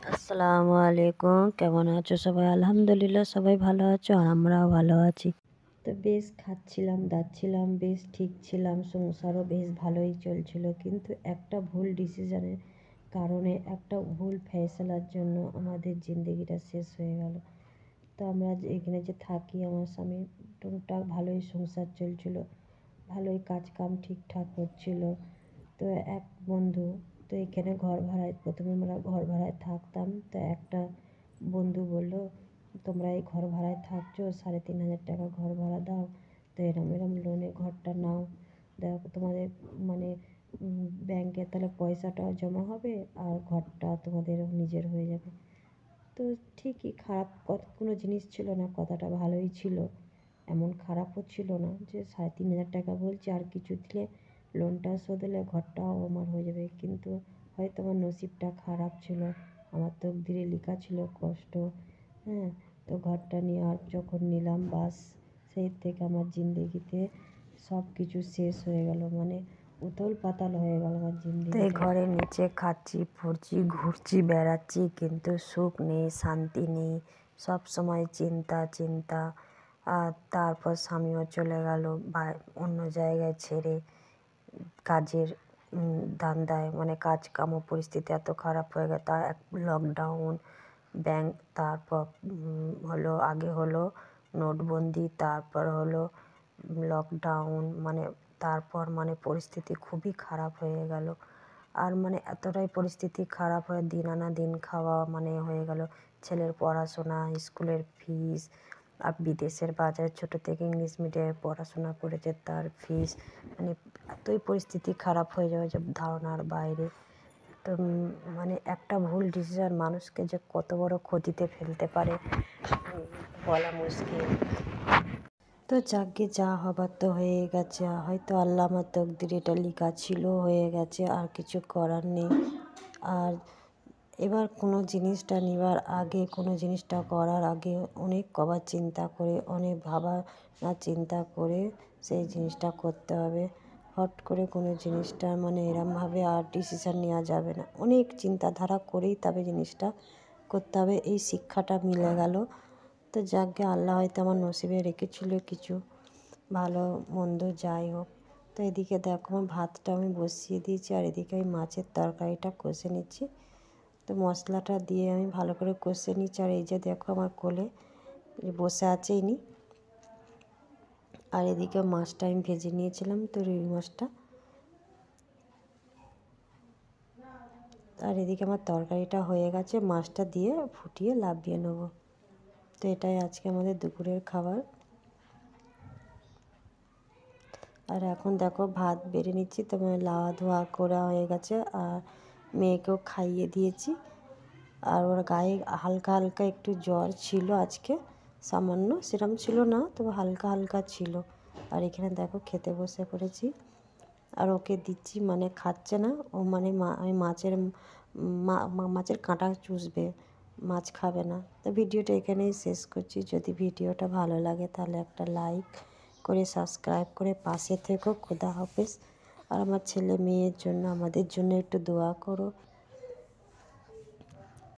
আসসালামু আলাইকুম, কেমন আছো সবাই? আলহামদুলিল্লাহ সবাই ভালো আছো আর আমরাও ভালো আছি। তো বেশ খাচ্ছিলাম দাচ্ছিলাম, বেশ ঠিক ছিলাম, সংসারও বেশ ভালোই চলছিল, কিন্তু একটা ভুল ডিসিশনের কারণে, একটা ভুল ফয়সালার জন্য আমাদের জিন্দগিটা শেষ হয়ে গেল। তো আমরা এখানে যে থাকি, আমার স্বামী টুকটাক ভালোই সংসার চলছিল, ভালোই কাজ কাম ঠিকঠাক হচ্ছিল। তো এক বন্ধু, তো এখানে ঘর ভাড়ায়, প্রথমে আমরা ঘর ভাড়ায় থাকতাম। তো একটা বন্ধু বলল, তোমরা এই ঘর ভাড়ায় থাকছো, 3,500 টাকা ঘর ভাড়া দাও, তো এরম এরম লোনে ঘরটা নাও, দেখো তোমাদের মানে ব্যাংকে তাহলে পয়সাটাও জমা হবে আর ঘরটা তোমাদেরও নিজের হয়ে যাবে। তো ঠিকই, খারাপ কোনো জিনিস ছিল না, কথাটা ভালোই ছিল, এমন খারাপও ছিল না যে 3,500 টাকা বলছে আর কিছু দিলে লোনটা শোধ হলে ঘরটাও আমার হয়ে যাবে। কিন্তু হয়তো আমার নসিবটা খারাপ ছিল, আমার তকদিরে লেখা ছিল কষ্ট। হ্যাঁ, তো ঘরটা নিয়ে আর যখন নিলাম, বাস সেই থেকে আমার জিন্দগিতে সব কিছু শেষ হয়ে গেল, মানে উথল পাতাল হয়ে গেল আমার জিন্দগি। এই ঘরের নিচে খাচ্ছি পড়ছি ঘুরছি বেড়াচ্ছি, কিন্তু সুখ নেই, শান্তি নেই, সব সময় চিন্তা চিন্তা। আর তারপর স্বামীও চলে গেল অন্য জায়গায় ছেড়ে, কাজের ধান্দায়, মানে কাজ কামও পরিস্থিতি এত খারাপ হয়ে গেল। তা এক লকডাউন, ব্যাংক, তারপর আগে হলো নোটবন্দি, তারপর হলো লকডাউন, মানে তারপর মানে পরিস্থিতি খুবই খারাপ হয়ে গেল। আর মানে এতটাই পরিস্থিতি খারাপ হয়ে দিন আনা দিন খাওয়া মানে হয়ে গেল। ছেলের পড়াশোনা, স্কুলের ফিস, আর বিদেশের বাজারে ছোটো থেকে ইংলিশ মিডিয়ামে পড়াশোনা করেছে, তার ফিস, মানে এতই পরিস্থিতি খারাপ হয়ে যাবে যে ধারণার বাইরে। তো মানে একটা ভুল ডিসিশন মানুষকে যে কত বড় ক্ষতিতে ফেলতে পারে বলা মুশকিল। তো যাকে যা হবার তো হয়ে গেছে, হয়তো আল্লাহ আমার তকদিরে এটা লেখা ছিল, হয়ে গেছে, আর কিছু করার নেই। আর এবার কোনো জিনিসটা নেবার আগে, কোনো জিনিসটা করার আগে অনেক কবার চিন্তা করে, অনেক ভাবা না চিন্তা করে সেই জিনিসটা করতে হবে। হট করে কোনো জিনিসটা মানে এরমভাবে আর ডিসিশান নেওয়া যাবে না, অনেক চিন্তাধারা করেই তবে জিনিসটা করতে হবে। এই শিক্ষাটা মিলে গেল। তো যাকে আল্লাহ হয়তো আমার নসিবে রেখেছিল কিছু, ভালো মন্দ যাই হোক। তো এদিকে দেখো আমার ভাতটা আমি বসিয়ে দিয়েছি, আর এদিকে আমি মাছের তরকারিটা কষে নিচ্ছি। তো মশলাটা দিয়ে আমি ভালো করে কষে নিচ্ছি। আর এই যে দেখো আমার কোলে বসে আছে ইনি, আর এদিকে মাছটা আমি ভেজে নিয়েছিলাম, তো রুই মাছটা। আর এদিকে আমার তরকারিটা হয়ে গেছে, মাছটা দিয়ে ফুটিয়ে লাভিয়ে নেবো। তো এটাই আজকে আমাদের দুপুরের খাবার। আর এখন দেখো ভাত বেড়ে নিচ্ছি, তো লাওয়া ধোয়া করা হয়ে গেছে, আর মেয়েকেও খাইয়ে দিয়েছি। আর ওর গায়ে হালকা হালকা একটু জ্বর ছিল আজকে, সামান্য, সেরকম ছিল না, তবে হালকা হালকা ছিল। আর এখানে দেখো খেতে বসে পড়েছি, আর ওকে দিচ্ছি, মানে খাচ্ছে না ও, মানে আমি মাছের কাঁটা চুষবে, মাছ খাবে না। তো ভিডিওটা এখানেই শেষ করছি। যদি ভিডিওটা ভালো লাগে তাহলে একটা লাইক করে সাবস্ক্রাইব করে পাশে থেকো। খোদা হাফেজ। আর আমার ছেলে মেয়ের জন্য, আমাদের জন্য একটু দোয়া করো।